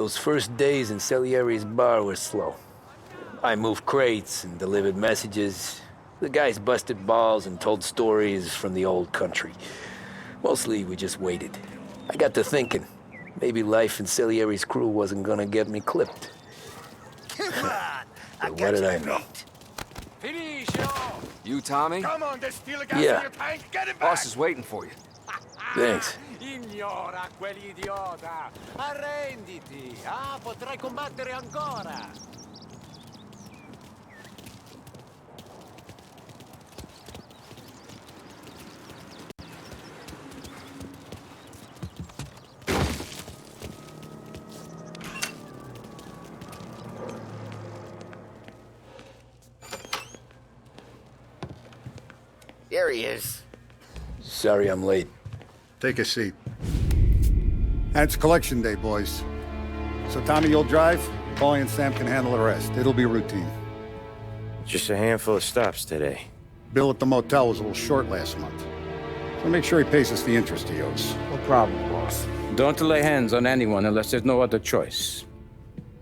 Those first days in Salieri's bar were slow. I moved crates and delivered messages. The guys busted balls and told stories from the old country. Mostly, we just waited. I got to thinking, maybe life in Salieri's crew wasn't gonna get me clipped. Come on! But what did I know? You, Tommy? Come on, there's still a gas Yeah. in your tank. Get it back! Boss is waiting for you. Thanks. Ignora quell'idiota! Arrenditi! Ah, potrai combattere ancora! There he is. Sorry I'm late. Take a seat. And it's collection day, boys. So Tommy, you'll drive. Paulie and Sam can handle the rest. It'll be routine. Just a handful of stops today. Bill at the motel was a little short last month. So make sure he pays us the interest he owes. No problem, boss. Don't lay hands on anyone unless there's no other choice.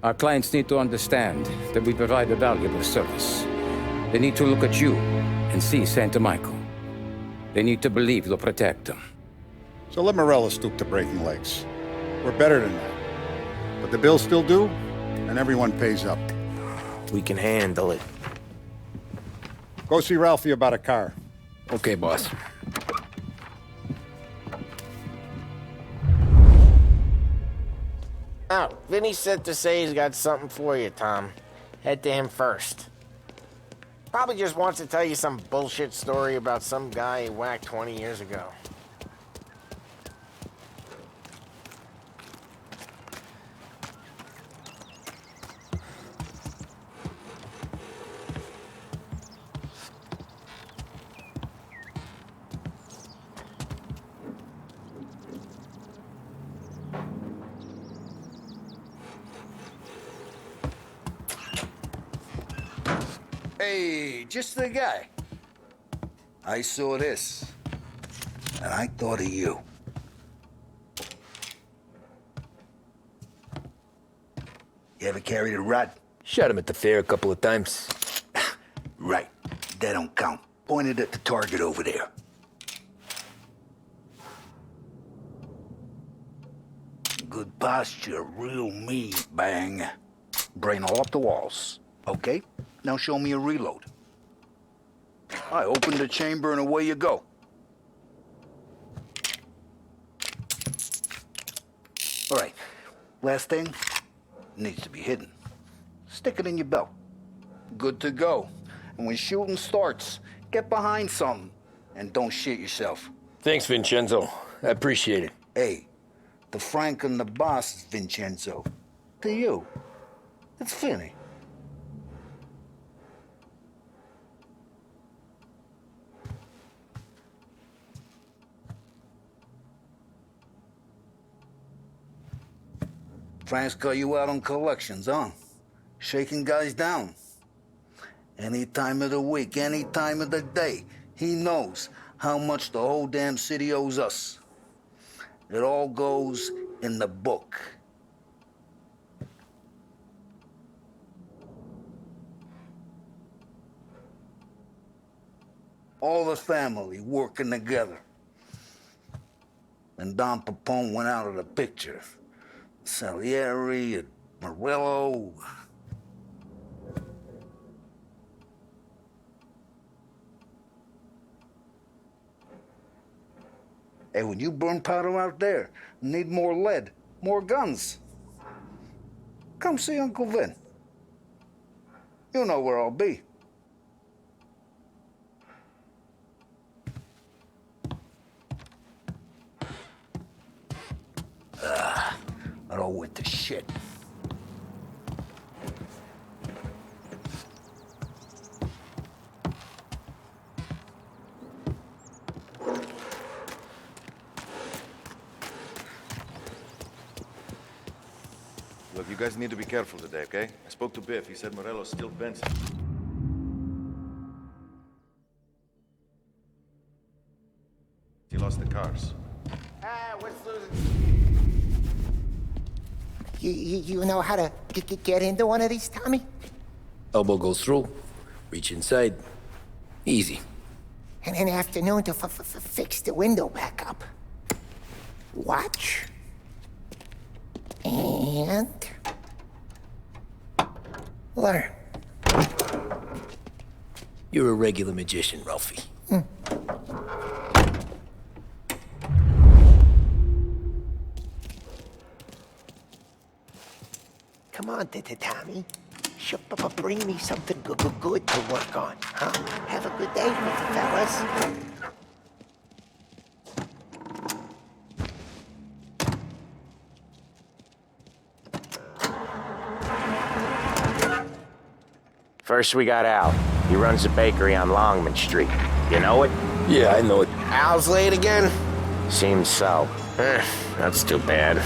Our clients need to understand that we provide a valuable service. They need to look at you and see Santa Michael. They need to believe you'll protect them. So let Morella stoop to breaking legs. We're better than that. But the bills still due, and everyone pays up. We can handle it. Go see Ralphie about a car. Okay, boss. Oh, Vinny said to say he's got something for you, Tom. Head to him first. Probably just wants to tell you some bullshit story about some guy he whacked 20 years ago. Hey, just the guy. I saw this, and I thought of you. You ever carried a rod? Shot him at the fair a couple of times. Right, that don't count. Pointed at the target over there. Good posture, real meat, bang. Brain all off the walls. Okay, now show me a reload. I open the chamber and away you go. All right, last thing, needs to be hidden. Stick it in your belt. Good to go. And when shooting starts, get behind something and don't shit yourself. Thanks, Vincenzo. I appreciate it. Hey, the Frank and the boss is Vincenzo. To you, it's Finny. Frank's got you out on collections, huh? Shaking guys down. Any time of the week, any time of the day, he knows how much the whole damn city owes us. It all goes in the book. All the family working together. And Don Papone went out of the picture. Salieri and Morello. Hey, when you burn powder out there, you need more lead, more guns. Come see Uncle Vin. You know where I'll be. It all went to shit. Look, you guys need to be careful today, okay? I spoke to Biff. He said Morello's still bent. He lost the cars. Ah, what's losing? You know how to get into one of these, Tommy? Elbow goes through, reach inside. Easy. And an afternoon to fix the window back up. Watch. And... learn. You're a regular magician, Ralphie. Come on, Tommy. Bring me something good to work on, huh? Have a good day, fellas. First, we got Al. He runs a bakery on Longman Street. You know it? Yeah, I know it. Al's late again? Seems so. That's too bad.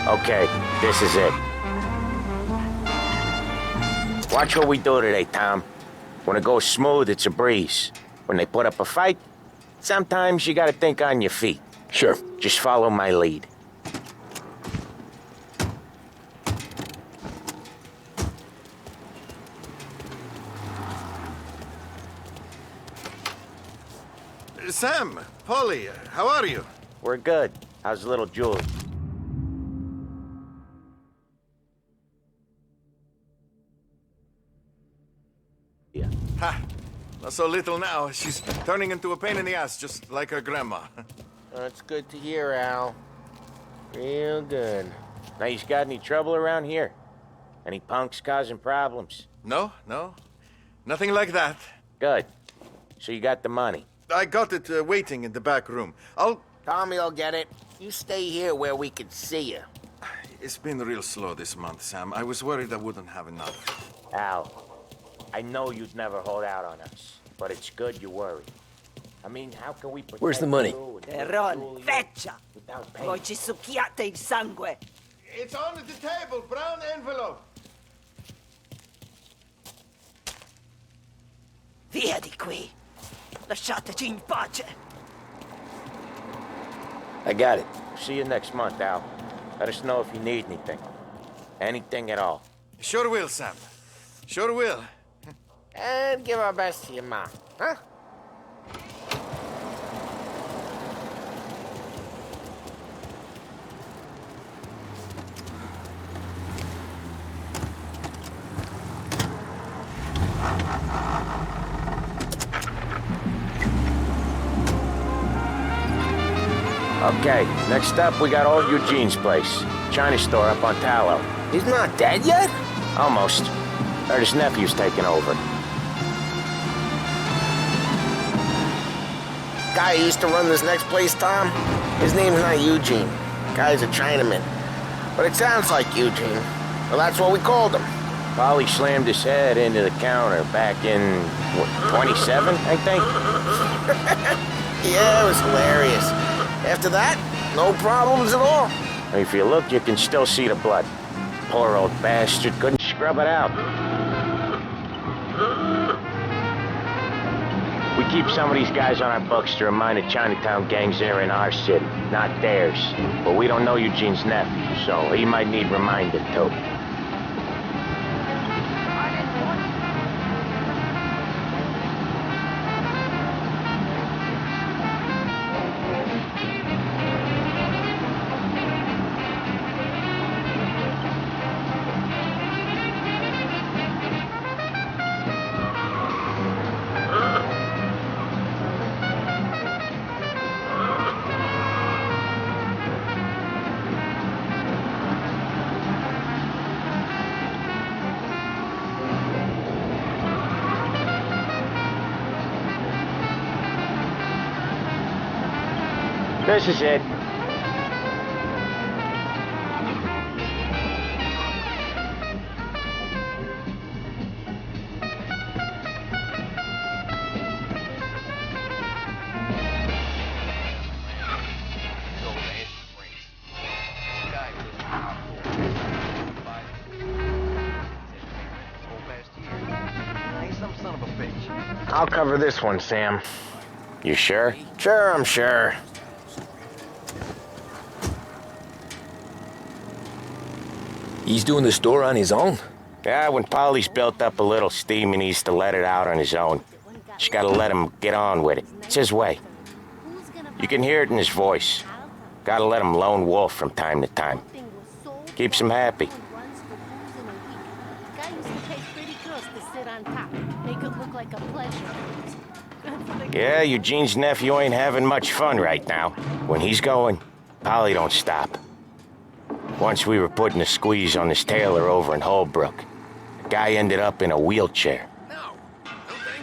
Okay, this is it. Watch what we do today, Tom. When it goes smooth, it's a breeze. When they put up a fight, sometimes you gotta think on your feet. Sure. Just follow my lead. Sam, Polly, how are you? We're good. How's little Julie? Yeah. Ha! Not so little now. She's turning into a pain in the ass, just like her grandma. That's good to hear, Al. Real good. Now, you got any trouble around here? Any punks causing problems? No. Nothing like that. Good. So you got the money? I got it waiting in the back room. Tommy will get it. You stay here where we can see you. It's been real slow this month, Sam. I was worried I wouldn't have enough. Al, I know you'd never hold out on us, but it's good you worry. I mean, how can we protect Where's the money? you and Terron, Julie feccia! without paying? Poi ci succhiate il sangue! It's on the table, brown envelope. Via di qui! Lasciateci in pace! I got it. See you next month, Al. Let us know if you need anything. Anything at all. Sure will, Sam. Sure will. And give our best to your mom, huh? Okay, next up we got old Eugene's place. China store up on Tallow. He's not dead yet? Almost. Heard his nephew's taking over. Guy who used to run this next place, Tom, his name's not Eugene. Guy's a Chinaman. But it sounds like Eugene. Well, that's what we called him. Polly slammed his head into the counter back in, what, 27, I think? Yeah, it was hilarious. After that, no problems at all. If you look, you can still see the blood. Poor old bastard couldn't scrub it out. We keep some of these guys on our books to remind the Chinatown gangs they're in our city, not theirs. But we don't know Eugene's nephew, so he might need reminded too. This is it. I'll cover this one, Sam. You sure? Sure, I'm sure. He's doing the store on his own? Yeah, when Polly's built up a little steam, he needs to let it out on his own. Just gotta let him get on with it. It's his way. You can hear it in his voice. Gotta let him lone wolf from time to time. Keeps him happy. Yeah, Eugene's nephew ain't having much fun right now. When he's going, Polly don't stop. Once we were putting a squeeze on this tailor over in Holbrook. The guy ended up in a wheelchair. No, thank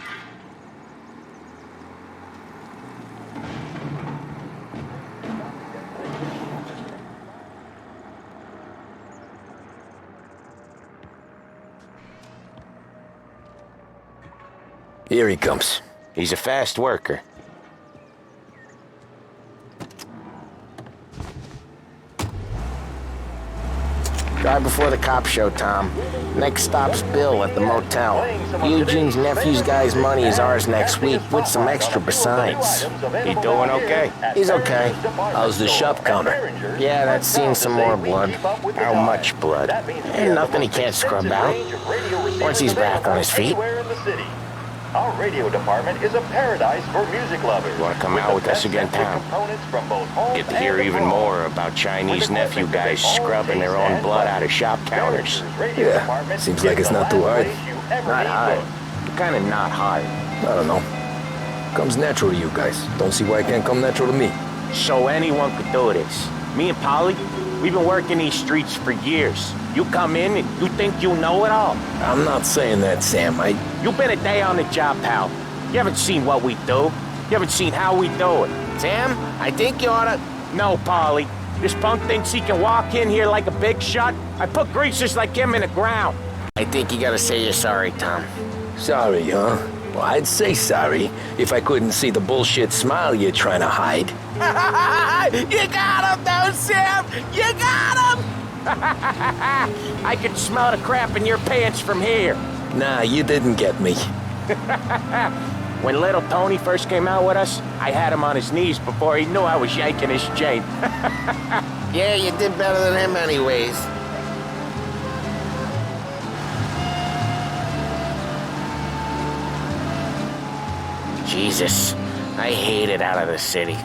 you. Here he comes. He's a fast worker. Drive before the cops show, Tom. Next stop's Bill at the motel. Eugene's nephew's guy's money is ours next week, with some extra besides. He doing okay? He's okay. How's the shop counter? Yeah, that's seen some more blood. How much blood? Ain't nothing he can't scrub out. Once he's back on his feet. Our radio department is a paradise for music lovers. You want to come out with us again, Tom? Get to hear even more about Chinese nephew guys scrubbing their own blood out of shop counters. Yeah, seems like it's not too hard. Not hard. Kind of not hard. I don't know. Comes natural to you guys. Don't see why it can't come natural to me. So anyone could do this. Me and Polly, we've been working these streets for years. You come in and you think you know it all. I'm not saying that, Sam. You've been a day on the job, pal. You haven't seen what we do. You haven't seen how we do it. Sam, I think you oughta... No, Polly. This punk thinks he can walk in here like a big shot. I put greasers like him in the ground. I think you gotta say you're sorry, Tom. Sorry, huh? Well, I'd say sorry if I couldn't see the bullshit smile you're trying to hide. You got him, though, Sam! You got him! I can smell the crap in your pants from here. Nah, you didn't get me. When little Tony first came out with us, I had him on his knees before he knew I was yanking his chain. Yeah, you did better than him anyways. Jesus, I hate it out of the city.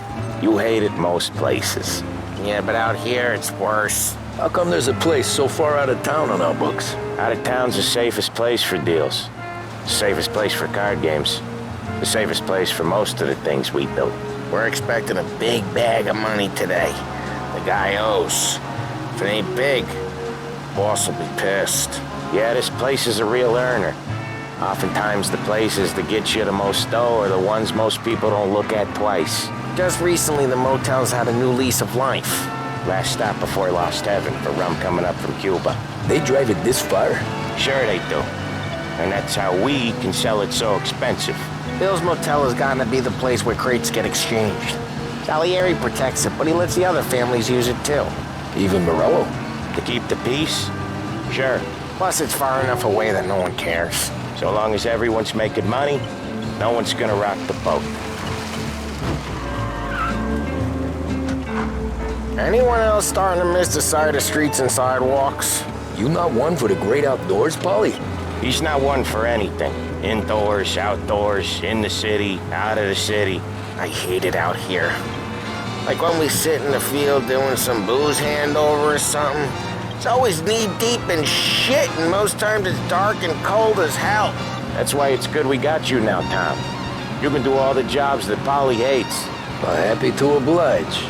You hate it most places. Yeah, but out here it's worse. How come there's a place so far out of town on our books? Out of town's the safest place for deals. The safest place for card games. The safest place for most of the things we do. We're expecting a big bag of money today. The guy owes. If it ain't big, boss will be pissed. Yeah, this place is a real earner. Oftentimes the places that get you the most dough are the ones most people don't look at twice. Just recently the motel's had a new lease of life. Last stop before Lost Heaven for rum coming up from Cuba. They drive it this far? Sure they do. And that's how we can sell it so expensive. Bill's Motel has gotten to be the place where crates get exchanged. Salieri protects it, but he lets the other families use it too. Even Morello? To keep the peace? Sure. Plus it's far enough away that no one cares. So long as everyone's making money, no one's gonna rock the boat. Anyone else starting to miss the sight of streets and sidewalks? You not one for the great outdoors, Polly? He's not one for anything. Indoors, outdoors, in the city, out of the city. I hate it out here. Like when we sit in the field doing some booze handover or something. It's always knee-deep in shit, and most times it's dark and cold as hell. That's why it's good we got you now, Tom. You can do all the jobs that Polly hates. Well, happy to oblige.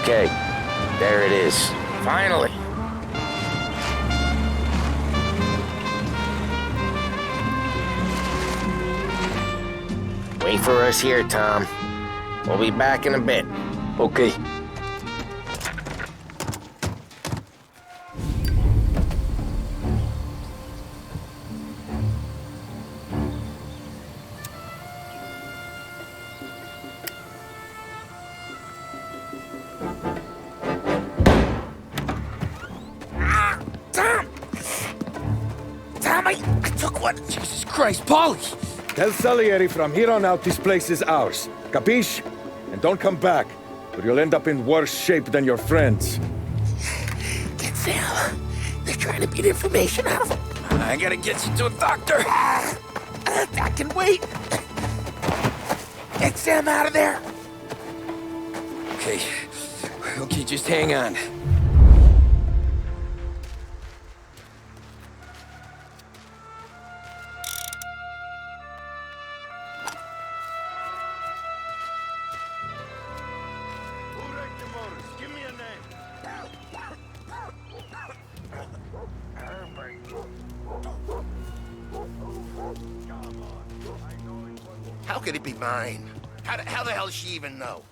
Okay, there it is. Finally. Wait for us here, Tom. We'll be back in a bit. Okay. I took one. Jesus Christ, Polly! Tell Salieri from here on out this place is ours. Capiche? And don't come back, or you'll end up in worse shape than your friends. Get Sam. They're trying to beat information out of him. I gotta get you to a doctor. I can wait. Get Sam out of there. Okay. Okay, just hang on. Give me a name. How could it be mine? How the hell does she even know?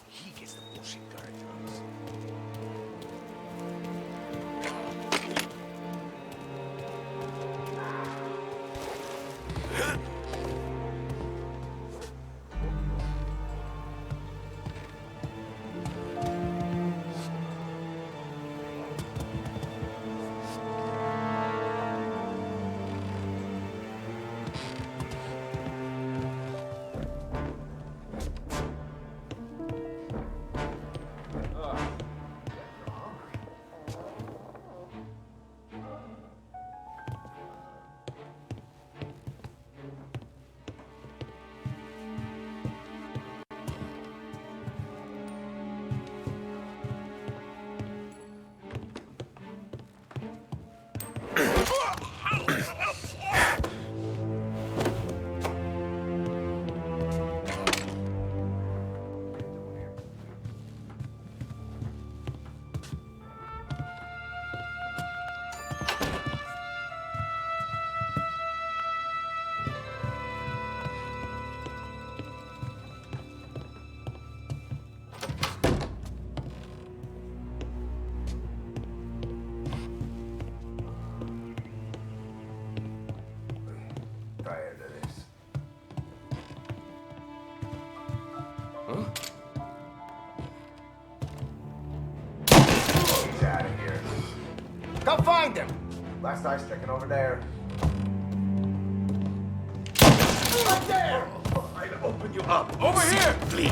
He gets the bullshit done. Tired of this. He's out of here. Go find him! Last eye's checking over there. Up there! I'll open you up. Over here! Please.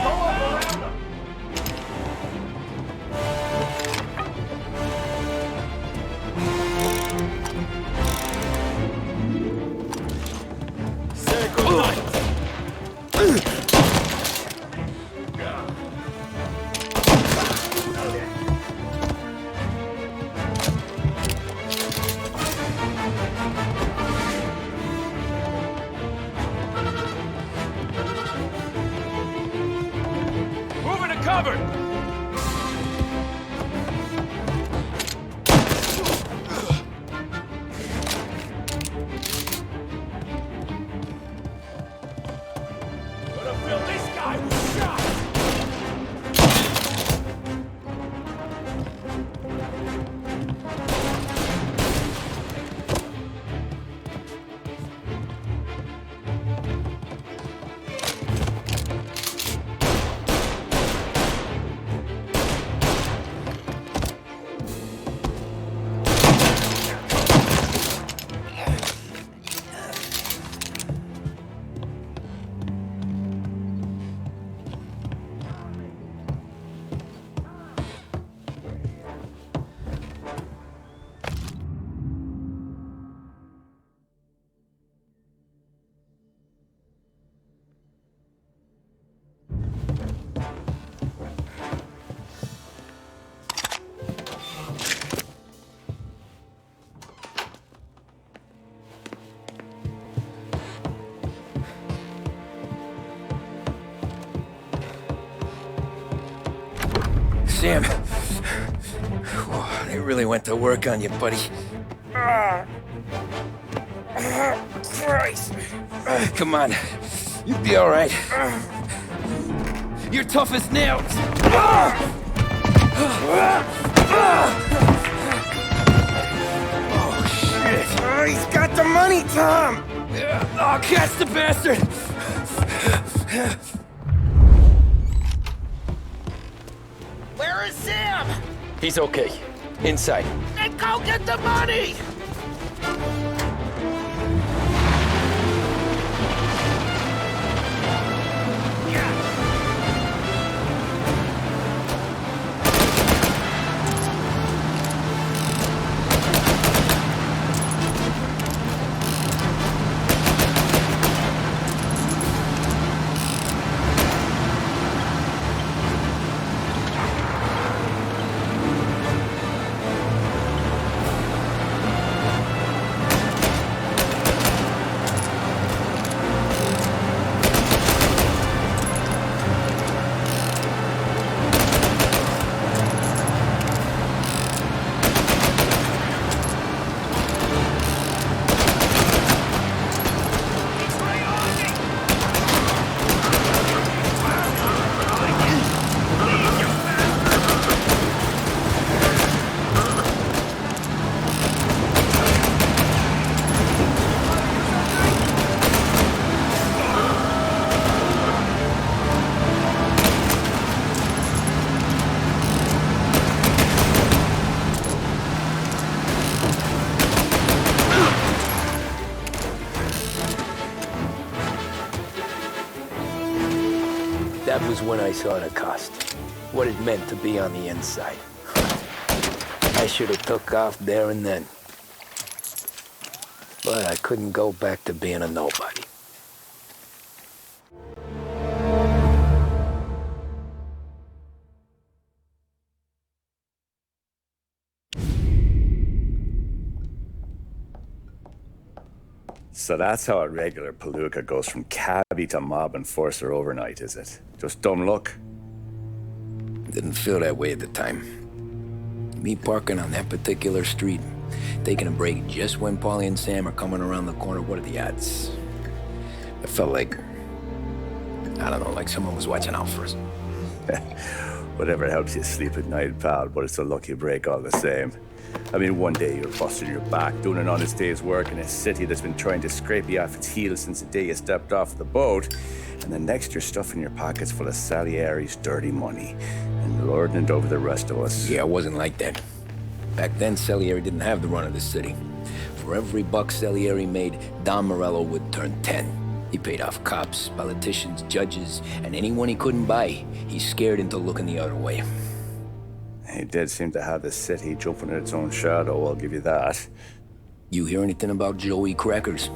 Go around him. Say goodnight. Sam. They really went to work on you, buddy. Christ. Come on. You'll be all right. You're tough as nails. Oh, shit. Oh, he's got the money, Tom! Oh, catch the bastard! Where is Sam? He's okay. Inside. Then go get the money! That was when I saw the cost. What it meant to be on the inside. I should have took off there and then. But I couldn't go back to being a nobody. So that's how a regular palooka goes from cabbie to mob enforcer overnight, is it? Just dumb luck? Didn't feel that way at the time. Me parking on that particular street, taking a break just when Paulie and Sam are coming around the corner, what are the odds? It felt like, I don't know, like someone was watching out for us. Whatever helps you sleep at night, pal, but it's a lucky break all the same. I mean, one day you're busting your back, doing an honest day's work in a city that's been trying to scrape you off its heels since the day you stepped off the boat, and the next you're stuffing your pockets full of Salieri's dirty money and lording it over the rest of us. Yeah, it wasn't like that. Back then, Salieri didn't have the run of the city. For every buck Salieri made, Don Morello would turn 10. He paid off cops, politicians, judges, and anyone he couldn't buy, he scared into looking the other way. He did seem to have the city jumping in its own shadow, I'll give you that. You hear anything about Joey Crackers?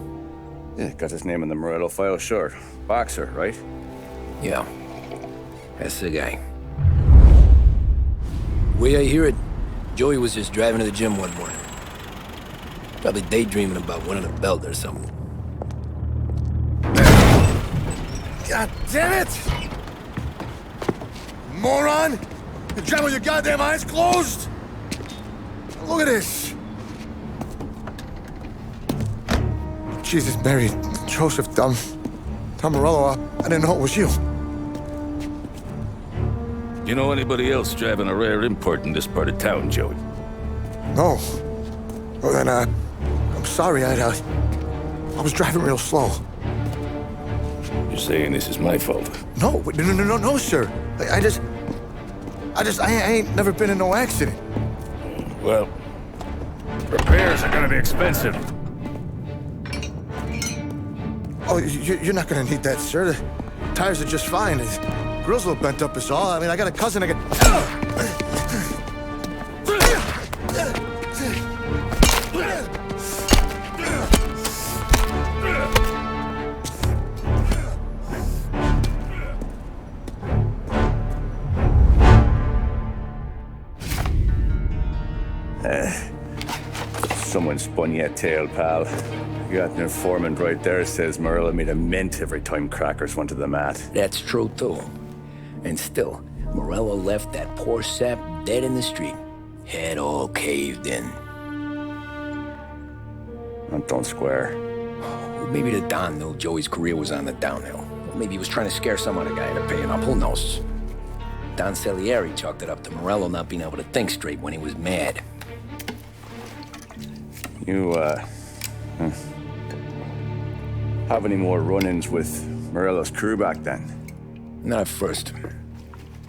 Yeah, got his name in the Morello file, sure. Boxer, right? Yeah, that's the guy. Way I hear it, Joey was just driving to the gym one morning. Probably daydreaming about winning a belt or something. God damn it! Moron! You drive with your goddamn eyes closed? Look at this! Jesus, Mary, Joseph, Tom Morello, I didn't know it was you. You know anybody else driving a rare import in this part of town, Joey? No. Well then, I'm sorry, I was driving real slow. You're saying this is my fault? No, sir. I ain't never been in no accident. Well, repairs are gonna be expensive. Oh, you're not gonna need that, sir. The tires are just fine. The grill's a little bent up is all. I mean, I got a cousin I can... Someone spun you a tail, pal. You got an informant right there says Morello made a mint every time Crackers went to the mat. That's true, too. And still, Morello left that poor sap dead in the street. Head all caved in. That don't square. Maybe the Don knew Joey's career was on the downhill. Maybe he was trying to scare some other guy into paying up, who knows? Don Salieri chalked it up to Morello not being able to think straight when he was mad. You, have any more run-ins with Morello's crew back then? Not at first.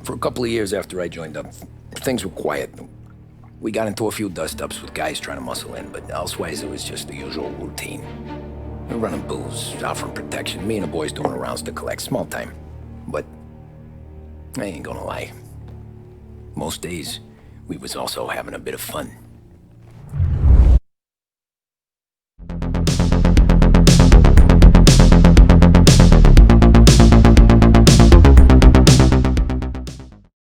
For a couple of years after I joined up, things were quiet. We got into a few dust-ups with guys trying to muscle in, but elsewise it was just the usual routine. We're running booze, offering protection, me and the boys doing the rounds to collect, small time. But I ain't gonna lie. Most days, we was also having a bit of fun.